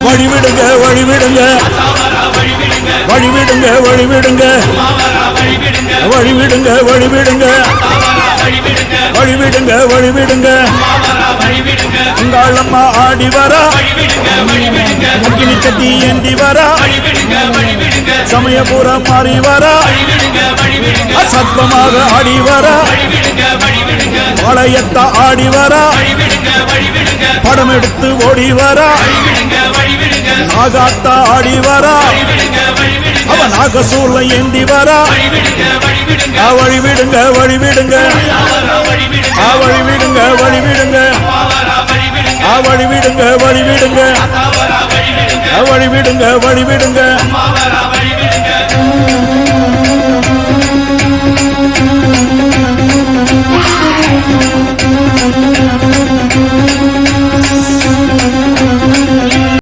வழிவிடுங்க வழிவிடுங்க வழிவிடுங்க வழிவிடுங்க வழிவிடுங்க வழிவிடுங்க வழிவிடுங்க வழிவிடுங்க அங்காளம்மா ஆடி வரா அக்கினி சட்டி ஏந்தி வரா சமயபுரம் மாறி வரா சத்வமாக ஆடி வரா பாளையத்த ஆடி வரா படம் எடுத்து ஓடி வரா நாகாத்தா ஆடி வரா அவ நாகசூர்ல ஏந்தி வரா வழிவிடுங்க வழிவிடுங்க வழிவிடுங்க வழிவிடுங்க வழிவிடுங்க வழிவிடுங்க வழிவிடுங்க வழிவிடுங்க